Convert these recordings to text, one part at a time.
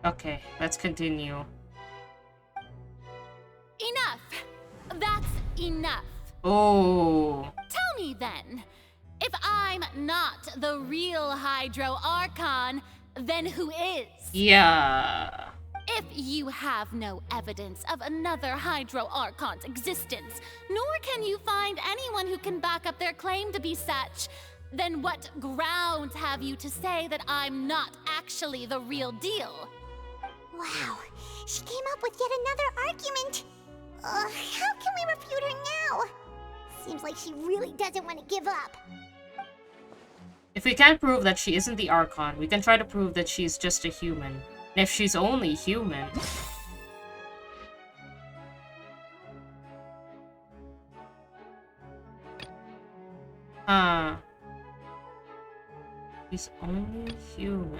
Okay, let's continue. Enough! That's enough. Oh. Tell me then, if I'm not the real Hydro Archon, then who is? Yeah. If you have no evidence of another Hydro Archon's existence, nor can you find anyone who can back up their claim to be such, then what grounds have you to say that I'm not actually the real deal? Wow, she came up with yet another argument. How can we refute her now? Seems like she really doesn't want to give up. If we can't prove that she isn't the Archon, we can try to prove that she's just a human. And if she's only human... She's only human.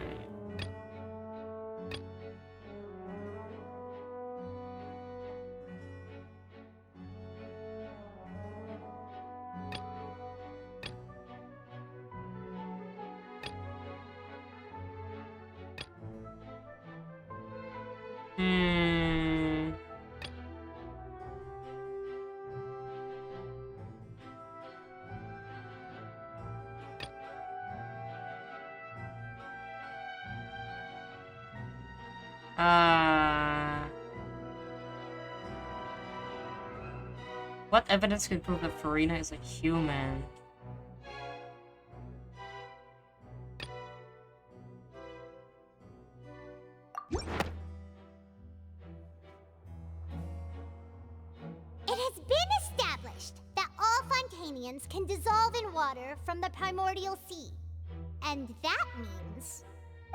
What evidence can prove that Farina is a human? It has been established that all Fontainians can dissolve in water from the primordial sea. And that means...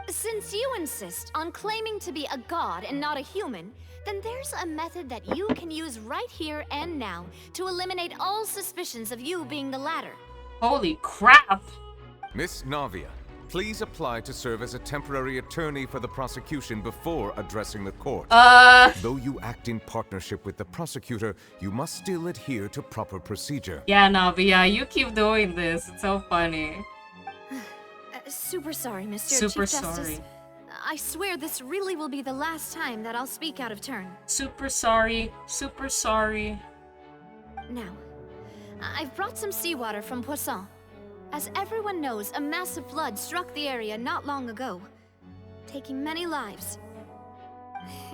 Since you insist on claiming to be a god and not a human, then there's a method that you can use right here and now to eliminate all suspicions of you being the latter. Holy crap! Miss Navia, please apply to serve as a temporary attorney for the prosecution before addressing the court. Though you act in partnership with the prosecutor, you must still adhere to proper procedure. Yeah, Navia, you keep doing this. It's so funny. Super sorry, Mr. Super Chief Justice. sorry. I swear this really will be the last time that I'll speak out of turn. Super sorry. Super sorry. Now, I've brought some seawater from Poisson. As everyone knows, a massive flood struck the area not long ago, taking many lives,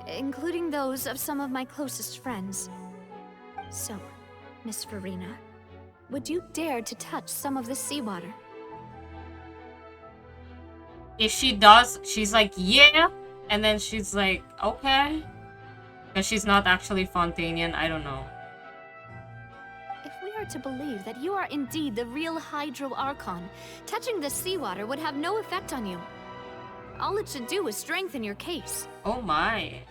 including those of some of my closest friends. So, Miss Farina, would you dare to touch some of the seawater? If she does, she's like, yeah. And then she's like, okay. Because she's not actually Fontainian, I don't know. If we are to believe that you are indeed the real Hydro Archon, touching the seawater would have no effect on you. All it should do is strengthen your case. Oh my.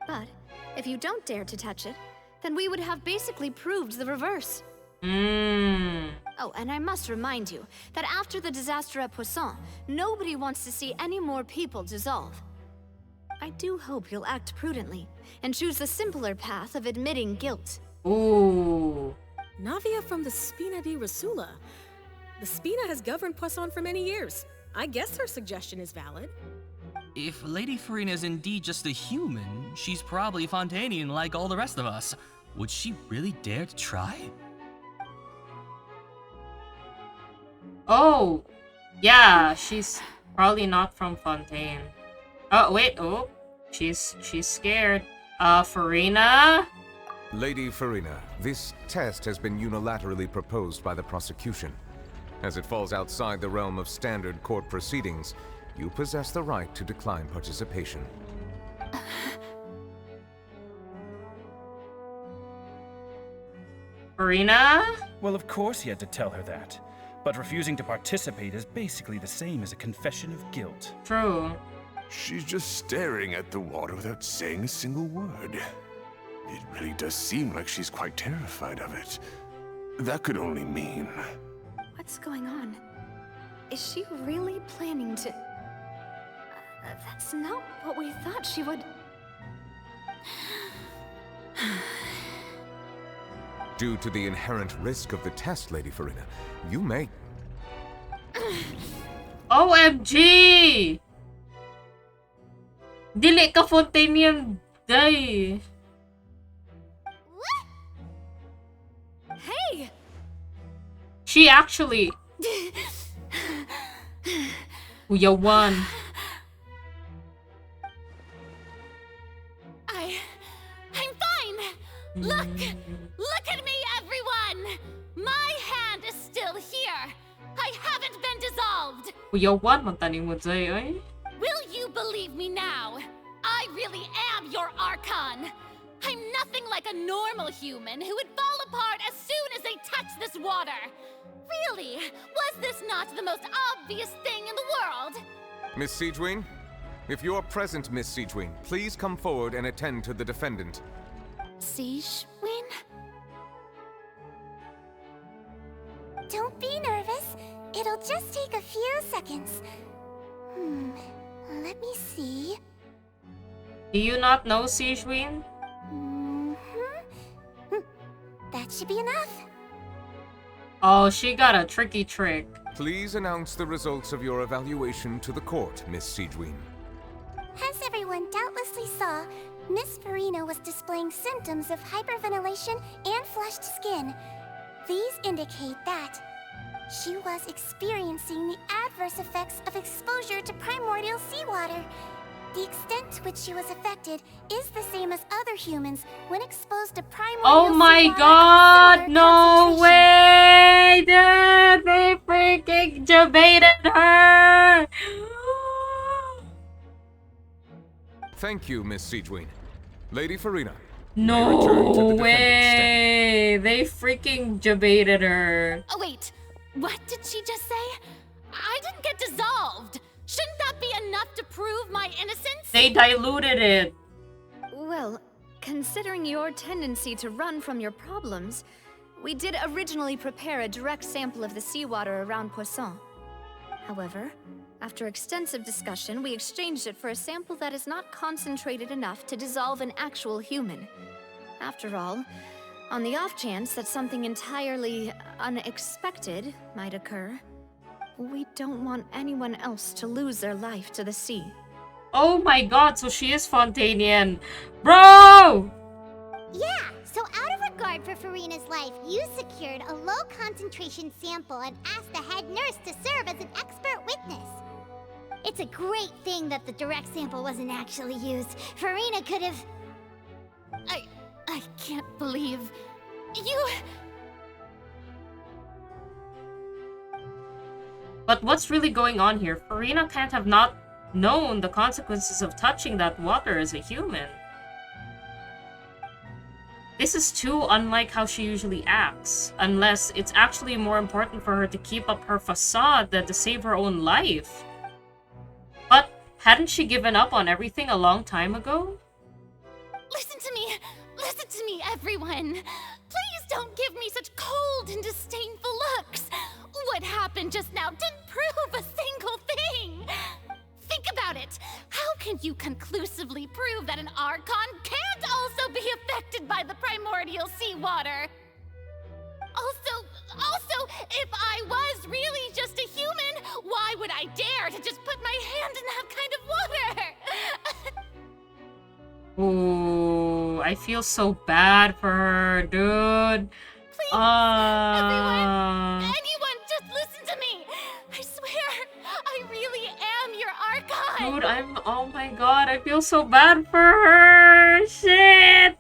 But if you don't dare to touch it, then we would have basically proved the reverse. Oh, and I must remind you that after the disaster at Poisson, nobody wants to see any more people dissolve. I do hope you'll act prudently and choose the simpler path of admitting guilt. Ooh. Navia from the Spina di Rasula. The Spina has governed Poisson for many years. I guess her suggestion is valid. If Lady Farina is indeed just a human, she's probably Fontainian like all the rest of us. Would she really dare to try? Oh, yeah, she's probably not from Fontaine. Oh, wait, oh, she's scared. Farina? Lady Farina, this test has been unilaterally proposed by the prosecution. As it falls outside the realm of standard court proceedings, you possess the right to decline participation. Farina? Well, of course he had to tell her that. But refusing to participate is basically the same as a confession of guilt. True. She's just staring at the water without saying a single word. It really does seem like she's quite terrified of it. That could only mean... What's going on? Is she really planning to... That's not what we thought she would... Due to the inherent risk of the test, Lady Farina, you may... OMG! Dili ka Fontaine day. Hey! She actually... Kuya won. I'm fine! Look at me, everyone! My hand is still here! I haven't been dissolved! Kuya won, magtanim mo day, ay. Will you believe me now? I really am your Archon! I'm nothing like a normal human who would fall apart as soon as they touch this water! Really? Was this not the most obvious thing in the world? Miss Siegewin? If you are present, Miss Siegewin, please come forward and attend to the defendant. Siegewin? Don't be nervous. It'll just take a few seconds. Let me see. Do you not know Siegewin? That should be enough. Oh, she got a tricky trick. Please announce the results of your evaluation to the court, Miss Siegewin. As everyone doubtlessly saw, Miss Farina was displaying symptoms of hyperventilation and flushed skin. These indicate that she was experiencing the adverse effects of exposure to primordial seawater. The extent to which she was affected is the same as other humans when exposed to primordial Oh my seawater god, at no similar way! Dude, they freaking debated her! Thank you, Miss Siegewin. Lady Farina. you may return to No the defendant's stand. way! They freaking debated her. Oh, wait. What did she just say? I didn't get dissolved. Shouldn't that be enough to prove my innocence? They diluted it. Well, considering your tendency to run from your problems, we did originally prepare a direct sample of the seawater around Poisson. However, after extensive discussion, we exchanged it for a sample that is not concentrated enough to dissolve an actual human. After all, on the off chance that something entirely unexpected might occur, we don't want anyone else to lose their life to the sea. Oh my god, so she is Fontainian. Bro! Yeah, so out of regard for Farina's life, you secured a low-concentration sample and asked the head nurse to serve as an expert witness. It's a great thing that the direct sample wasn't actually used. Farina could have... I can't believe... You... But what's really going on here? Farina can't have not known the consequences of touching that water as a human. This is too unlike how she usually acts, unless it's actually more important for her to keep up her facade than to save her own life. But hadn't she given up on everything a long time ago? Listen to me, everyone. Please don't give me such cold and disdainful looks. What happened just now didn't prove a single thing. Think about it. How can you conclusively prove that an Archon can't also be affected by the primordial seawater? Also, if I was really just a human, why would I dare to just put my hand in that kind of water? Ooh, I feel so bad for her, dude. Please, everyone, anyone, just listen to me. I swear, I really am your Archon. Dude, oh my god, I feel so bad for her. Shit.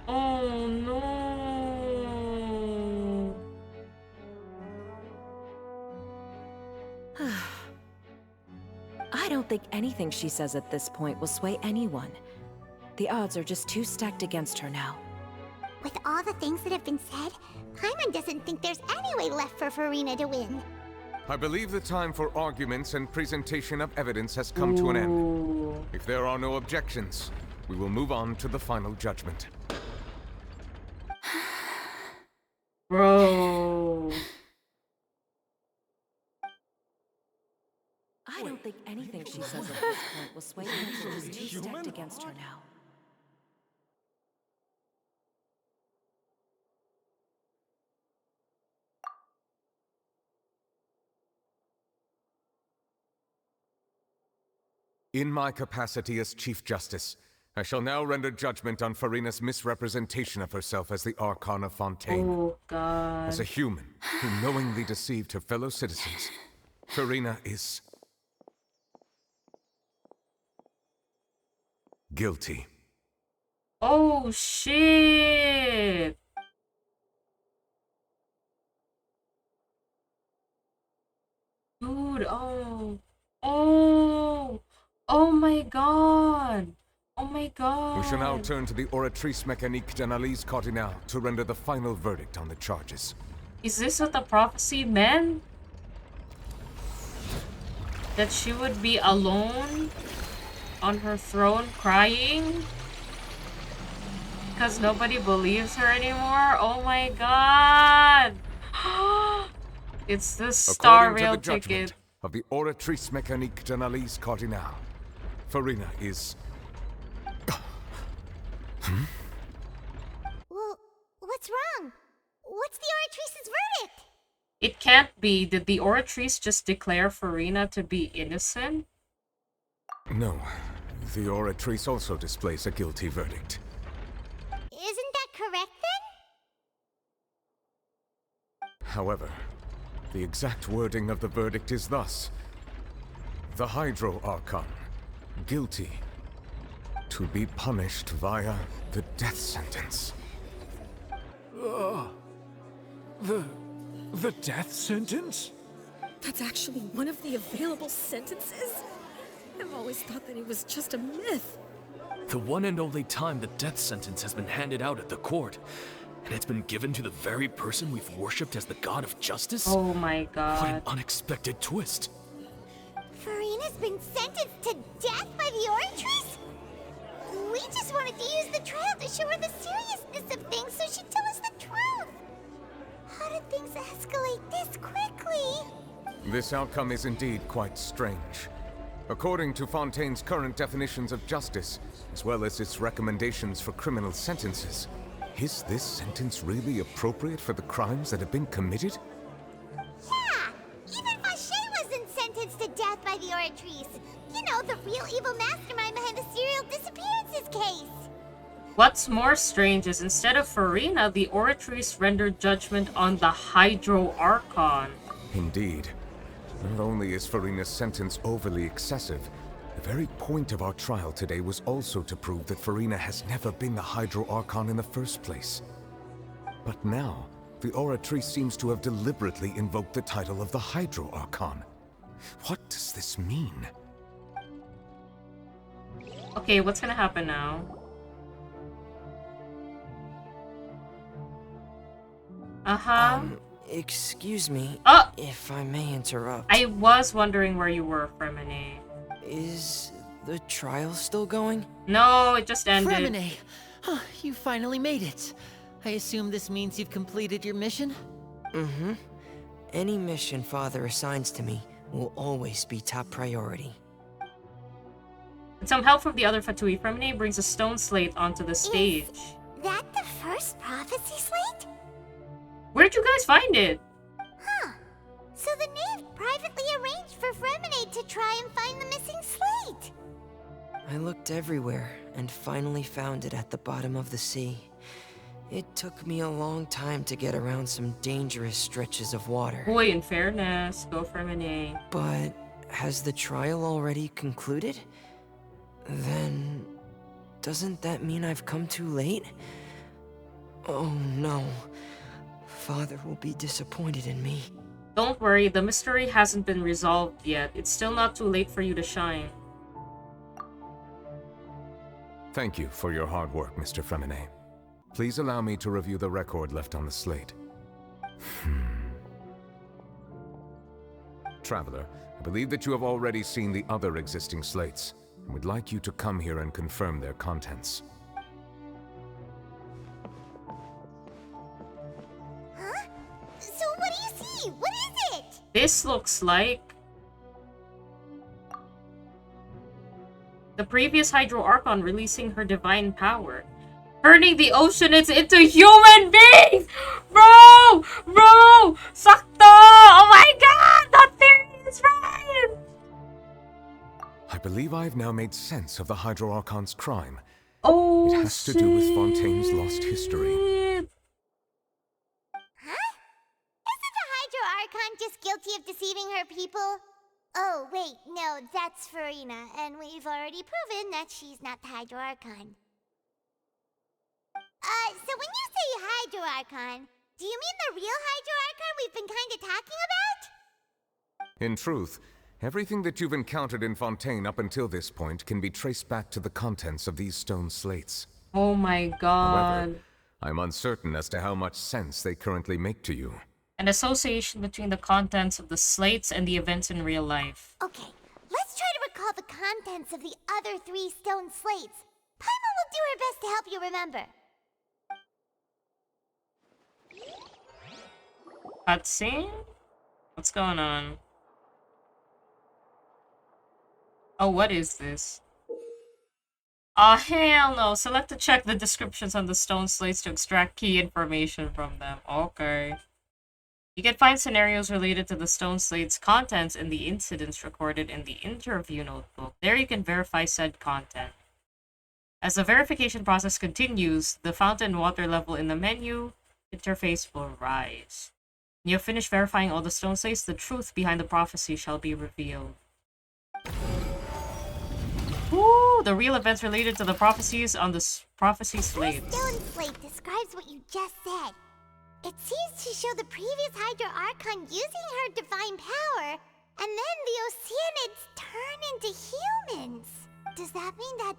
Oh no. I don't think anything she says at this point will sway anyone. The odds are just too stacked against her now. With all the things that have been said, Paimon doesn't think there's any way left for Farina to win. I believe the time for arguments and presentation of evidence has come to an end. If there are no objections, we will move on to the final judgment. Bro. I don't think anything she says at this point will sway anyone. She's too stacked against her now. In my capacity as Chief Justice, I shall now render judgment on Farina's misrepresentation of herself as the Archon of Fontaine. Oh, God. As a human who knowingly deceived her fellow citizens, Farina is... guilty. Oh, shit! Dude, oh. Oh! Oh my god! Oh my god! We shall now turn to the Oratrice Mécanique d'Analyse Cardinale to render the final verdict on the charges. Is this what the prophecy meant? That she would be alone on her throne crying? Because nobody believes her anymore? Oh my god! It's the Star According Rail to the judgment ticket. of the Oratrice Mécanique d'Analyse Cardinale, Farina is... Well, what's wrong? What's the Oratrice's verdict? It can't be. Did the Oratrice just declare Farina to be innocent? No. The Oratrice also displays a guilty verdict. Isn't that correct then? However, the exact wording of the verdict is thus. The Hydro Archon, guilty, to be punished via the death sentence. The death sentence? That's actually one of the available sentences? I've always thought that it was just a myth. The one and only time the death sentence has been handed out at the court. And it's been given to the very person we've worshipped as the god of justice? Oh my god. What an unexpected twist. Farina's been sentenced to death by the Oratrice? We just wanted to use the trial to show her the seriousness of things so she'd tell us the truth. How did things escalate this quickly? This outcome is indeed quite strange. According to Fontaine's current definitions of justice, as well as its recommendations for criminal sentences, is this sentence really appropriate for the crimes that have been committed? Yeah! Even Facade wasn't sentenced to death by the Oratrice. You know, the real evil mastermind behind the serial disappearances case. What's more strange is instead of Farina, the Oratrice rendered judgment on the Hydro Archon. Indeed. Not only is Farina's sentence overly excessive, the very point of our trial today was also to prove that Farina has never been the Hydro Archon in the first place. But now, the Oratrice seems to have deliberately invoked the title of the Hydro Archon. What does this mean? Okay, what's gonna happen now? Excuse me, if I may interrupt. I was wondering where you were, Fremine. Is the trial still going? No, it just ended. Fremine! You finally made it. I assume this means you've completed your mission? Mm-hmm. Any mission Father assigns to me will always be top priority. With some help from the other Fatui, Fremine brings a stone slate onto the stage. Is that the first prophecy slate? Where'd you guys find it? Huh. So the knave privately arranged for Fremine to try and find the missing slate. I looked everywhere and finally found it at the bottom of the sea. It took me a long time to get around some dangerous stretches of water. Boy, in fairness, go Fremine. But has the trial already concluded? Then doesn't that mean I've come too late? Oh no. Father will be disappointed in me. Don't worry, the mystery hasn't been resolved yet. It's still not too late for you to shine. Thank you for your hard work, Mr. Fremine. Please allow me to review the record left on the slate. Traveler, I believe that you have already seen the other existing slates, and would like you to come here and confirm their contents. Huh? So what do you see? What is it? This looks like the previous Hydro Archon releasing her divine power, turning the oceanids into human beings! Bro! Bro! Sakto! Oh my god! That theory is right! I believe believe I've now made sense of the Hydro Archon's crime. Oh, it has to do with Fontaine's lost history. Huh? Isn't the Hydro Archon just guilty of deceiving her people? Oh, wait, no, that's Farina, and we've already proven that she's not the Hydro Archon. So when you say Hydro Archon, do you mean the real Hydro Archon we've been kinda talking about? In truth, everything that you've encountered in Fontaine up until this point can be traced back to the contents of these stone slates. Oh my god. However, I'm uncertain as to how much sense they currently make to you. An association between the contents of the slates and the events in real life. Okay, let's try to recall the contents of the other 3 stone slates. Paimon will do her best to help you remember. Cutscene? What's going on? Oh, what is this? Oh, hell no. Select to check the descriptions on the stone slates to extract key information from them. Okay. You can find scenarios related to the stone slate's contents in the incidents recorded in the interview notebook. There you can verify said content. As the verification process continues, the fountain water level in the menu interface will rise. When you have finished verifying all the stone slates, the truth behind the prophecy shall be revealed. Ooh, the real events related to the prophecies on the prophecy slates. This stone slate describes what you just said. It seems to show the previous Hydro Archon using her divine power, and then the Oceanids turn into humans. Does that mean that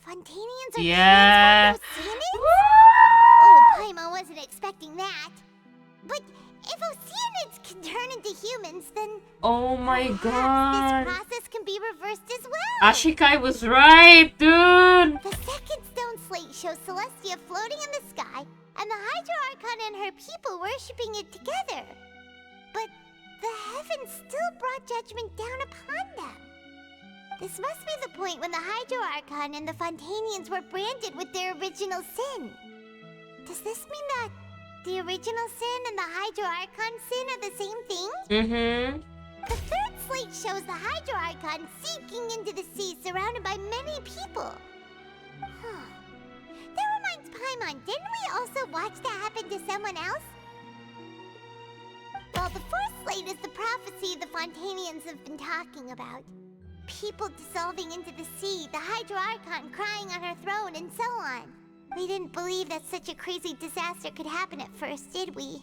Fontainians are transformed Oceanids? Oh, Paimon wasn't expecting that. But if Oceanids can turn into humans, then oh my god, this process can be reversed as well. Ashikai was right, dude. The second stone slate shows Celestia floating in the sky, and the Hydro Archon and her people worshipping it together. But the heavens still brought judgment down upon them. This must be the point when the Hydro Archon and the Fontainians were branded with their original sin. Does this mean that the original sin and the Hydro Archon sin are the same thing? Mm-hmm. The third slate shows the Hydro Archon sinking into the sea surrounded by many people. That reminds Paimon, didn't we also watch that happen to someone else? Well, the fourth slate is the prophecy the Fontainians have been talking about. People dissolving into the sea, the Hydro Archon crying on her throne, and so on. We didn't believe that such a crazy disaster could happen at first, did we?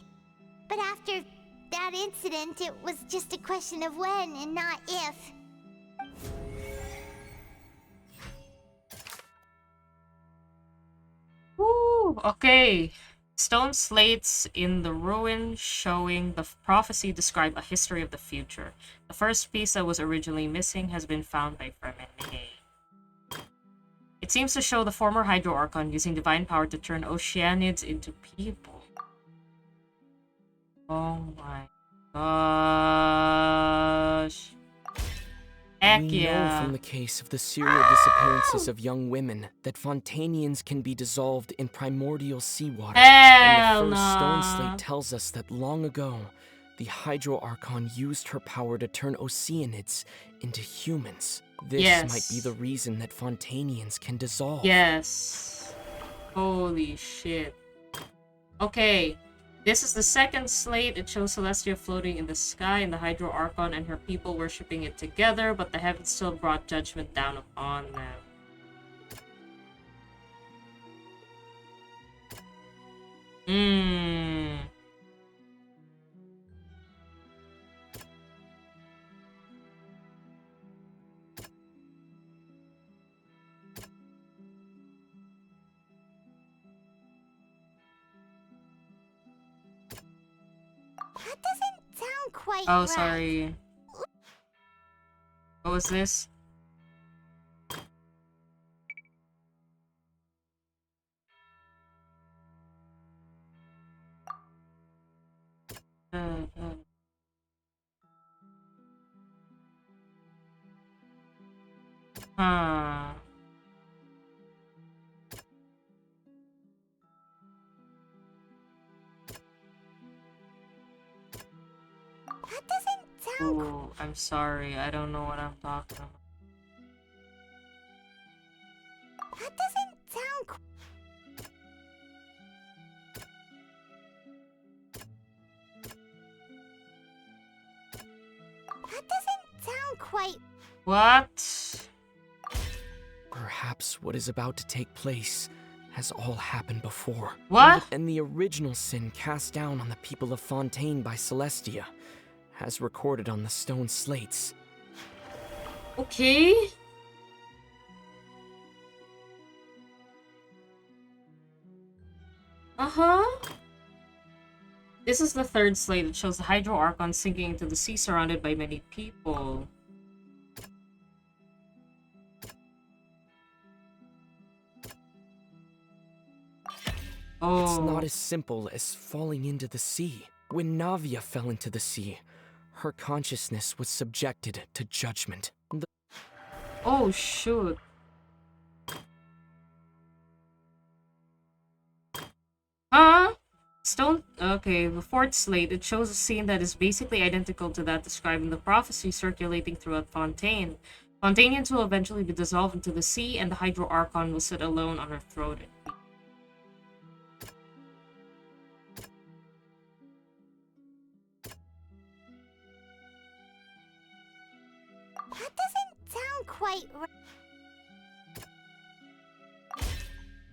But after that incident, it was just a question of when and not if. Woo, okay. Stone slates in the ruin showing the prophecy describe a history of the future. The first piece that was originally missing has been found by Fremene. It seems to show the former Hydro Archon using divine power to turn Oceanids into people. Oh my gosh. Heck we yeah. know from the case of the serial disappearances of young women that Fontainians can be dissolved in primordial seawater. Hell and the first nah. stone slate tells us that long ago, the Hydro Archon used her power to turn Oceanids into humans. This might be the reason that Fontainians can dissolve. Yes. Holy shit. Okay. This is the second slate. It shows Celestia floating in the sky and the Hydro Archon and her people worshipping it together, but the heavens still brought judgment down upon them. That doesn't sound quite Oh, right. sorry. What was this? Huh. That doesn't sound Ooh, I'm sorry. I don't know what I'm talking about. quite... What? Perhaps what is about to take place has all happened before. What? And the original sin cast down on the people of Fontaine by Celestia, as recorded on the stone slates. Okay. Uh-huh. This is the third slate. It shows the Hydro Archon sinking into the sea surrounded by many people. Oh. It's not as simple as falling into the sea. When Navia fell into the sea, her consciousness was subjected to judgment. Oh, shoot. Huh? Stone... Okay, the fourth slate, it shows a scene that is basically identical to that described in the prophecy circulating throughout Fontaine. Fontainians will eventually be dissolved into the sea, and the Hydro Archon will sit alone on her throne. That doesn't sound quite right.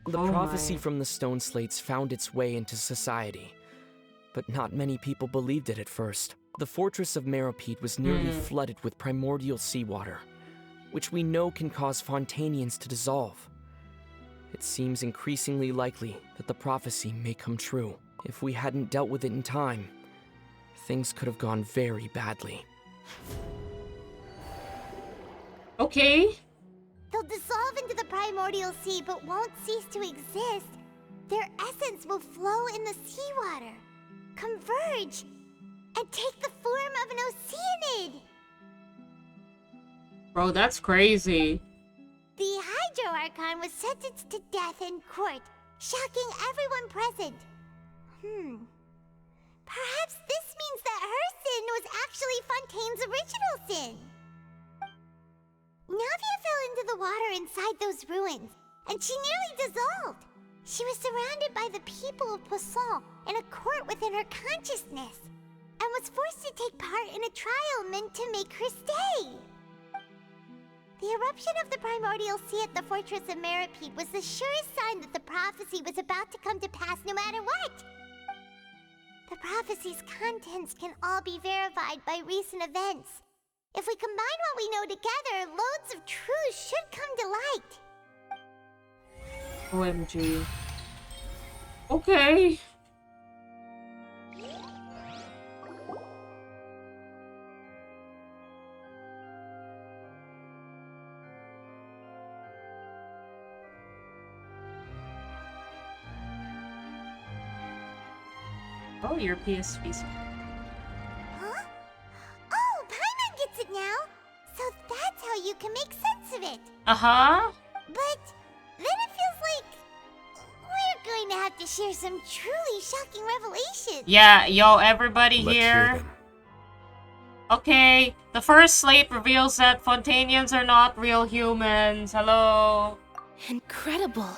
The prophecy from the stone slates found its way into society, but not many people believed it at first. The fortress of Meropide was nearly flooded with primordial seawater, which we know can cause Fontainians to dissolve. It seems increasingly likely that the prophecy may come true. If we hadn't dealt with it in time, things could have gone very badly. Okay. They'll dissolve into the primordial sea but won't cease to exist. Their essence will flow in the seawater, converge, and take the form of an oceanid. Bro, that's crazy. The Hydro Archon was sentenced to death in court, shocking everyone present. Perhaps this means that her sin was actually Fontaine's original sin. Navia fell into the water inside those ruins, and she nearly dissolved. She was surrounded by the people of Poisson in a court within her consciousness, and was forced to take part in a trial meant to make her stay. The eruption of the primordial sea at the fortress of Meropide was the surest sign that the prophecy was about to come to pass no matter what. The prophecy's contents can all be verified by recent events. If we combine what we know together, loads of truths should come to light. OMG. Okay. Oh, your PSP. Huh? Oh, Paimon gets it now! So that's how you can make sense of it! Uh-huh. But then it feels like we're going to have to share some truly shocking revelations! Yeah, yo, everybody Let's hear here. them. Okay, the first slate reveals that Fontainians are not real humans. Hello. Incredible.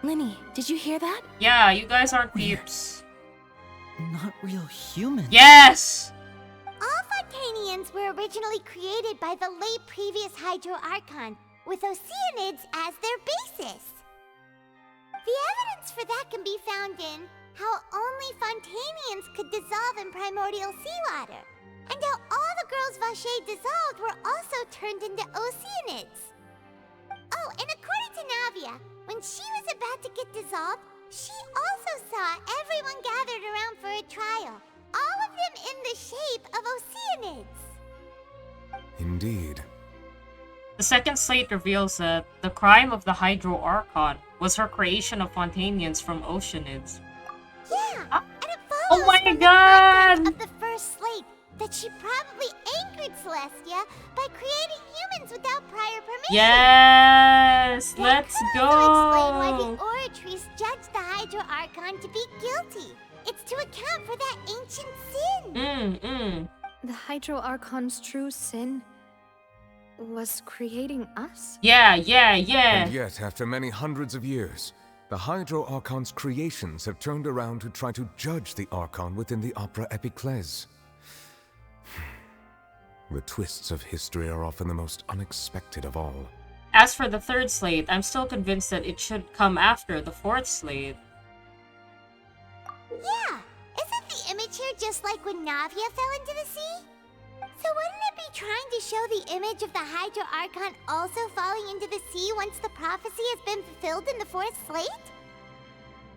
Linny, did you hear that? Yeah, you guys aren't peeps. Not real humans. Yes! All Fontainians were originally created by the late previous Hydro Archon, with Oceanids as their basis. The evidence for that can be found in how only Fontainians could dissolve in primordial seawater, and how all the girls Vacher dissolved were also turned into Oceanids. Oh, and according to Navia, when she was about to get dissolved, she also saw everyone gathered around for a trial, all of them in the shape of Oceanids. Indeed. The second slate reveals that the crime of the Hydro Archon was her creation of Fontainians from Oceanids. Yeah, and it follows Oh my from god! the content of the first slate that she probably angered Celestia by creating humans without prior permission. Yes! That Let's could also explain why go! the Oratrice judged the Hydro Archon to be guilty. It's to account for that ancient sin. The Hydro Archon's true sin was creating us? Yeah. And yet, after many hundreds of years, the Hydro Archon's creations have turned around to try to judge the Archon within the Opera Epiclese. The twists of history are often the most unexpected of all. As for the third slate, I'm still convinced that it should come after the fourth slate. Yeah, isn't the image here just like when Navia fell into the sea? So wouldn't it be trying to show the image of the Hydro Archon also falling into the sea once the prophecy has been fulfilled in the fourth slate?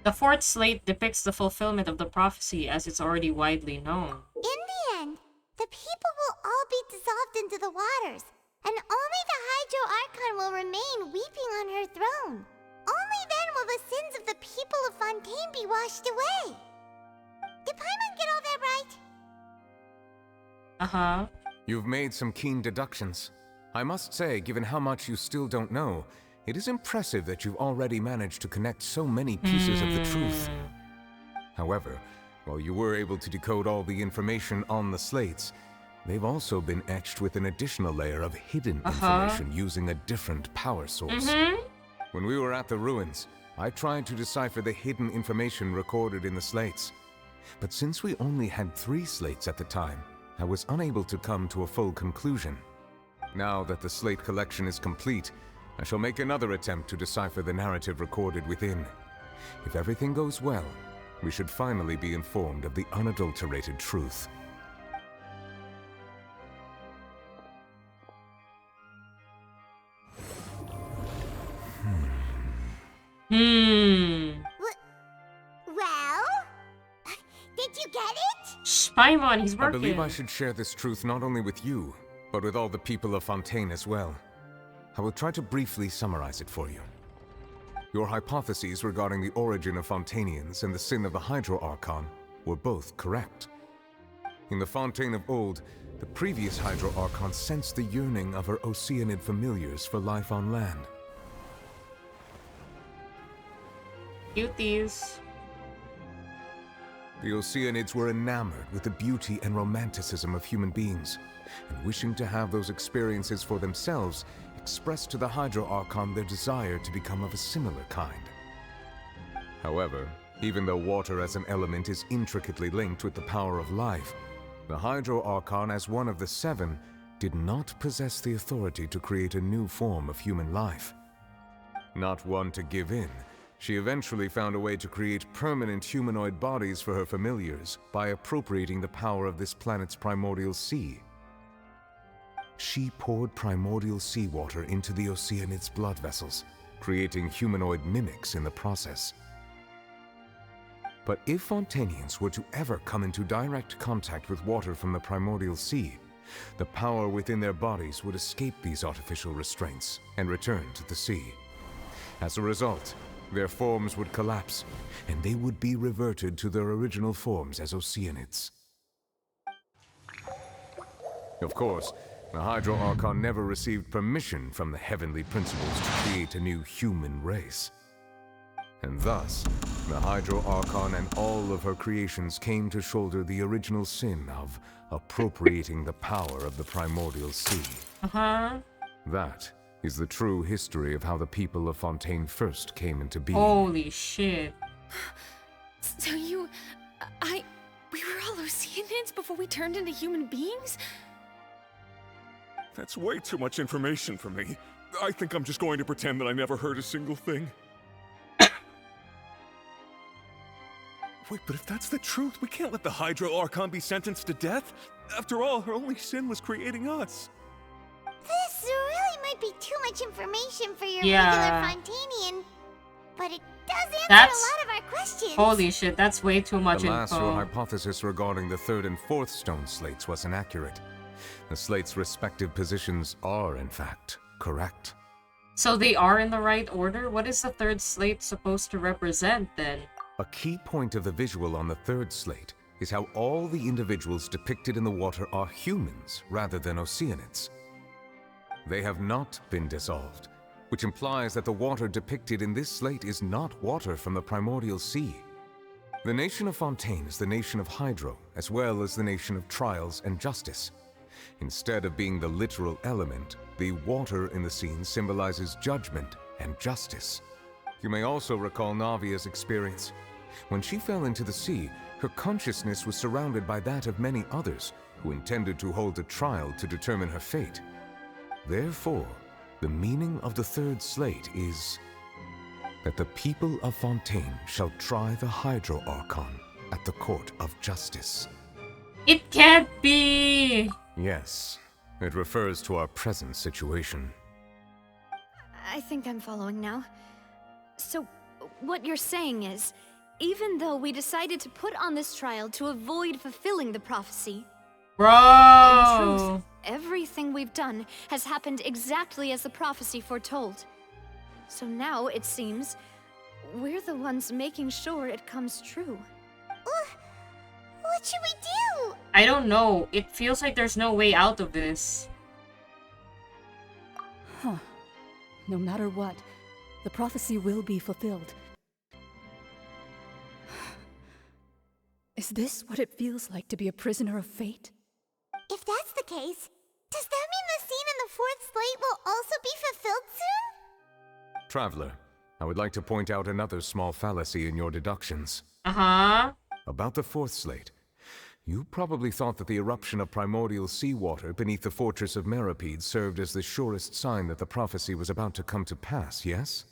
The fourth slate depicts the fulfillment of the prophecy as it's already widely known. In the end, the people will all be dissolved into the waters, and only the Hydro Archon will remain weeping on her throne. Only then will the sins of the people of Fontaine be washed away. Did Paimon get all that right? Uh-huh. You've made some keen deductions. I must say, given how much you still don't know, it is impressive that you've already managed to connect so many pieces of the truth. However, while you were able to decode all the information on the slates, they've also been etched with an additional layer of hidden information using a different power source. When we were at the ruins, I tried to decipher the hidden information recorded in the slates. But since we only had 3 slates at the time, I was unable to come to a full conclusion. Now that the slate collection is complete, I shall make another attempt to decipher the narrative recorded within. If everything goes well, we should finally be informed of the unadulterated truth. Well? Did you get it? Paimon, he's working. I believe I should share this truth not only with you, but with all the people of Fontaine as well. I will try to briefly summarize it for you. Your hypotheses regarding the origin of Fontainians and the sin of the Hydro Archon were both correct. In the Fontaine of old, the previous Hydro Archon sensed the yearning of her Oceanid familiars for life on land. Cuties. The Oceanids were enamored with the beauty and romanticism of human beings, and wishing to have those experiences for themselves, expressed to the Hydro Archon their desire to become of a similar kind. However, even though water as an element is intricately linked with the power of life, the Hydro Archon, as one of the 7, did not possess the authority to create a new form of human life. Not one to give in, she eventually found a way to create permanent humanoid bodies for her familiars by appropriating the power of this planet's primordial sea. She poured primordial seawater into the Oceanids' blood vessels, creating humanoid mimics in the process. But if Fontainians were to ever come into direct contact with water from the primordial sea, the power within their bodies would escape these artificial restraints and return to the sea. As a result, their forms would collapse, and they would be reverted to their original forms as Oceanids. Of course, the Hydro Archon never received permission from the heavenly principles to create a new human race. And thus, the Hydro Archon and all of her creations came to shoulder the original sin of appropriating the power of the primordial sea. That is the true history of how the people of Fontaine first came into being. Holy shit. So we were all Oceanids before we turned into human beings? That's way too much information for me. I think I'm just going to pretend that I never heard a single thing. Wait, but if that's the truth, we can't let the Hydro Archon be sentenced to death. After all, her only sin was creating us. This really might be too much information for your Yeah. regular Fontainian, but it does answer That's- a lot of our questions. Holy shit, that's way too much Alas, your info. hypothesis regarding the 3rd and 4th stone slates was inaccurate. The slates' respective positions are, in fact, correct. So they are in the right order? What is the 3rd slate supposed to represent then? A key point of the visual on the 3rd slate is how all the individuals depicted in the water are humans rather than Oceanids. They have not been dissolved, which implies that the water depicted in this slate is not water from the primordial sea. The nation of Fontaine is the nation of Hydro, as well as the nation of Trials and Justice. Instead of being the literal element, the water in the scene symbolizes judgment and justice. You may also recall Navia's experience. When she fell into the sea, her consciousness was surrounded by that of many others who intended to hold a trial to determine her fate. Therefore, the meaning of the third slate is that the people of Fontaine shall try the Hydro Archon at the Court of Justice. It can't be! Yes, it refers to our present situation. I think I'm following now. So, what you're saying is, even though we decided to put on this trial to avoid fulfilling the prophecy, in truth, everything we've done has happened exactly as the prophecy foretold. So now, it seems, we're the ones making sure it comes true. What should we do? I don't know. It feels like there's no way out of this. Huh. No matter what, the prophecy will be fulfilled. Is this what it feels like to be a prisoner of fate? If that's the case, does that mean the scene in the fourth slate will also be fulfilled soon? Traveler, I would like to point out another small fallacy in your deductions. Uh-huh. About the fourth slate. You probably thought that the eruption of primordial seawater beneath the fortress of Meripede served as the surest sign that the prophecy was about to come to pass, yes?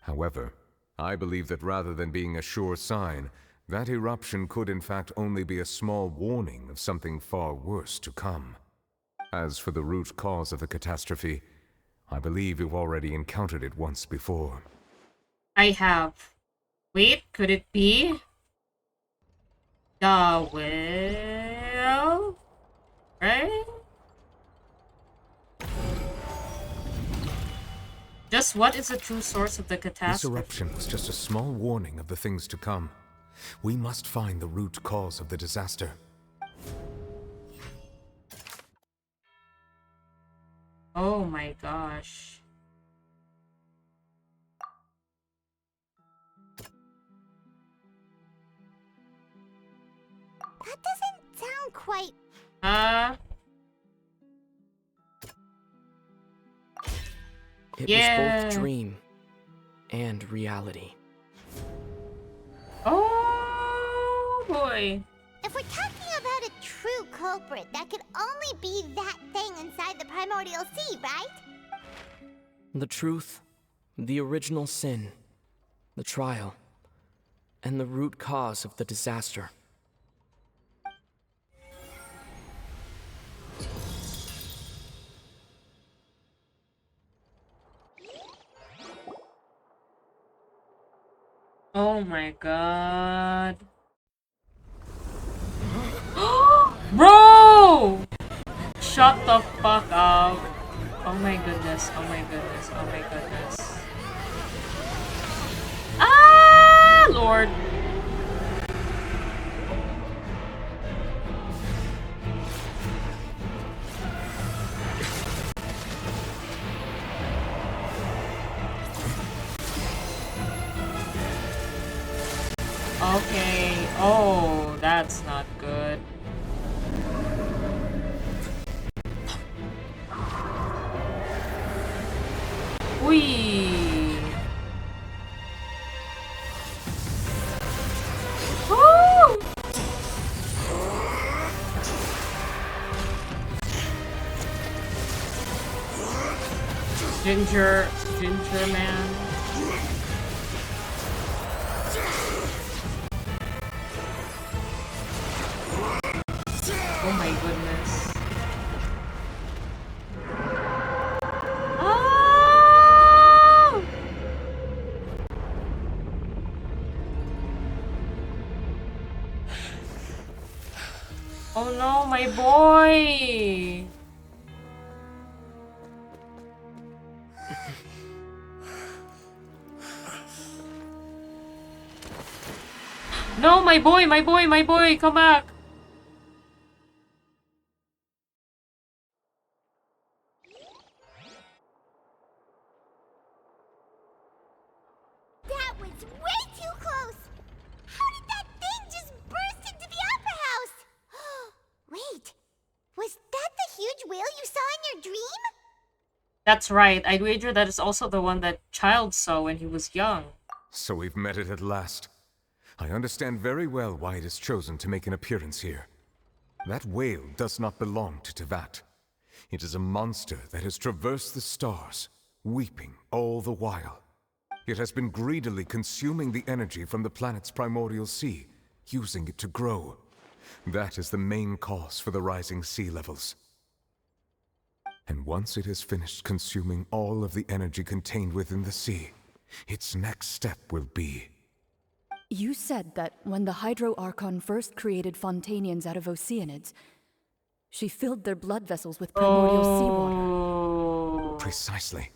However, I believe that rather than being a sure sign, that eruption could in fact only be a small warning of something far worse to come. As for the root cause of the catastrophe, I believe you've already encountered it once before. I have. Wait, could it be? The whale? Right? Just what is the true source of the catastrophe? This eruption was just a small warning of the things to come. We must find the root cause of the disaster. Oh my gosh. That doesn't sound quite... It was both dream and reality. Oh boy. If we're talking about a true culprit, that could only be that thing inside the primordial sea, right? The truth, the original sin, the trial, and the root cause of the disaster. Oh my god. Bro! Shut the fuck up. Oh my goodness, oh my goodness, oh my goodness. Ah, Lord. Okay. Oh, that's not good. Whee! Woo! Ginger man. Oh my goodness. Oh! Oh no, my boy! No, my boy, come back! That was way too close! How did that thing just burst into the opera house? Wait, was that the huge whale you saw in your dream? That's right, I'd wager that is also the one that Child saw when he was young. So we've met it at last. I understand very well why it has chosen to make an appearance here. That whale does not belong to Tevat. It is a monster that has traversed the stars, weeping all the while. It has been greedily consuming the energy from the planet's primordial sea, using it to grow. That is the main cause for the rising sea levels. And once it has finished consuming all of the energy contained within the sea, its next step will be... You said that when the Hydro Archon first created Fontainians out of Oceanids, she filled their blood vessels with primordial seawater. Precisely.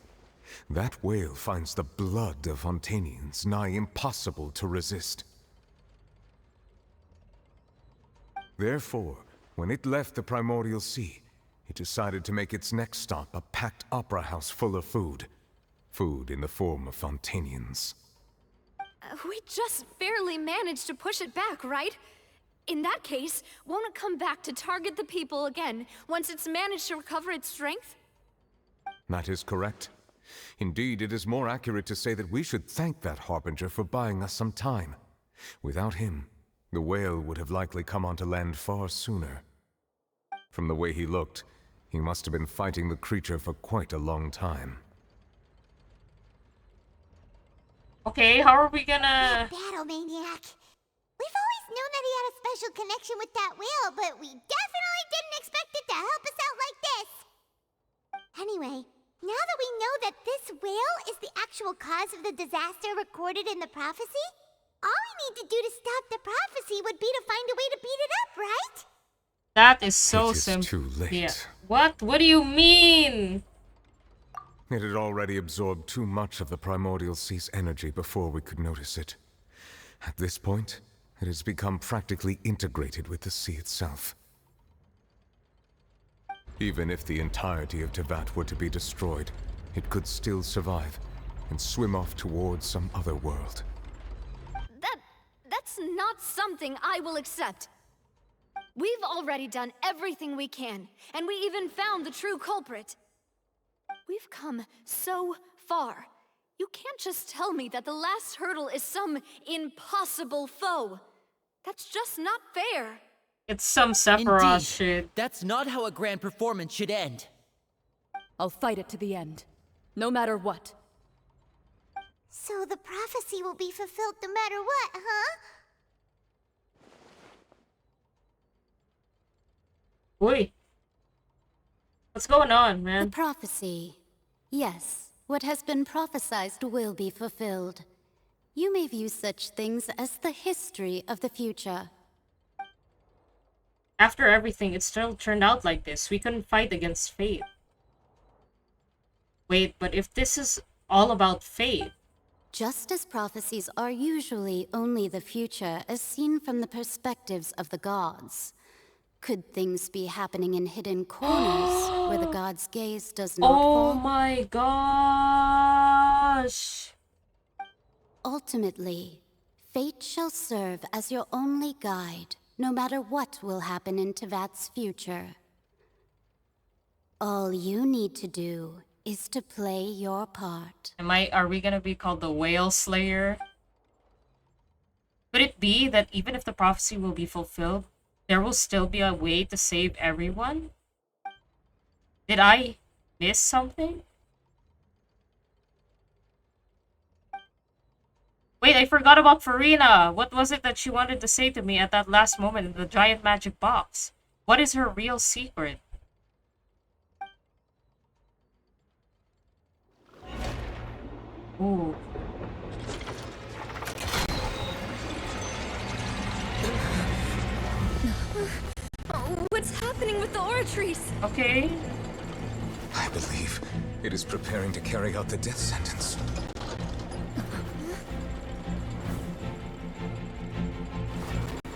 That whale finds the blood of Fontainians nigh impossible to resist. Therefore, when it left the primordial sea, it decided to make its next stop a packed opera house full of food. Food in the form of Fontainians. We just barely managed to push it back, right? In that case, won't it come back to target the people again once it's managed to recover its strength? That is correct. Indeed, it is more accurate to say that we should thank that Harbinger for buying us some time. Without him, the whale would have likely come onto land far sooner. From the way he looked, he must have been fighting the creature for quite a long time. Okay, how are we gonna... Battle Maniac. We've always known that he had a special connection with that whale, but we definitely didn't expect it to help us out like this. Anyway, now that we know that this whale is the actual cause of the disaster recorded in the prophecy, all we need to do to stop the prophecy would be to find a way to beat it up, right? That is so simple. Too late. Yeah. What? What do you mean? It had already absorbed too much of the primordial sea's energy before we could notice it. At this point, it has become practically integrated with the sea itself. Even if the entirety of Tevat were to be destroyed, it could still survive and swim off towards some other world. That's not something I will accept. We've already done everything we can, and we even found the true culprit. We've come so far. You can't just tell me that the last hurdle is some impossible foe. That's just not fair. It's some Sephiroth Indeed. shit. That's not how a grand performance should end. I'll fight it to the end, no matter what. So the prophecy will be fulfilled no matter what, huh? Oi. What's going on, man? The prophecy. Yes, what has been prophesied will be fulfilled. You may view such things as the history of the future. After everything, it still turned out like this. We couldn't fight against fate. Wait, but if this is all about fate... Just as prophecies are usually only the future as seen from the perspectives of the gods, could things be happening in hidden corners where the gods' gaze does not fall? Oh my gosh! Ultimately, fate shall serve as your only guide, no matter what will happen in Tevat's future. All you need to do is to play your part. Are we gonna be called the Whale Slayer? Could it be that even if the prophecy will be fulfilled, there will still be a way to save everyone? Did I miss something? Wait, I forgot about Farina. What was it that she wanted to say to me at that last moment in the giant magic box? What is her real secret? Ooh. What's happening with the oratories? Okay. I believe it is preparing to carry out the death sentence.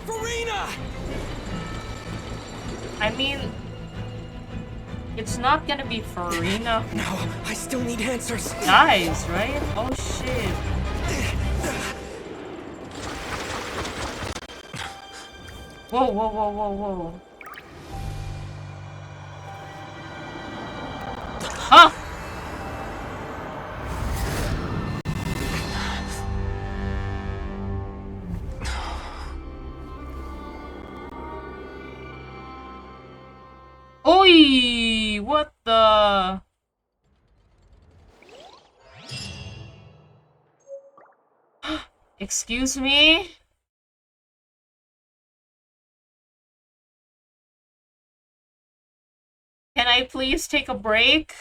Farina! I mean, it's not gonna be Farina. No, I still need answers. Dies, right? Oh shit. Whoa, whoa, whoa, whoa, whoa. Huh? Eee, what the? Excuse me? Can I please take a break?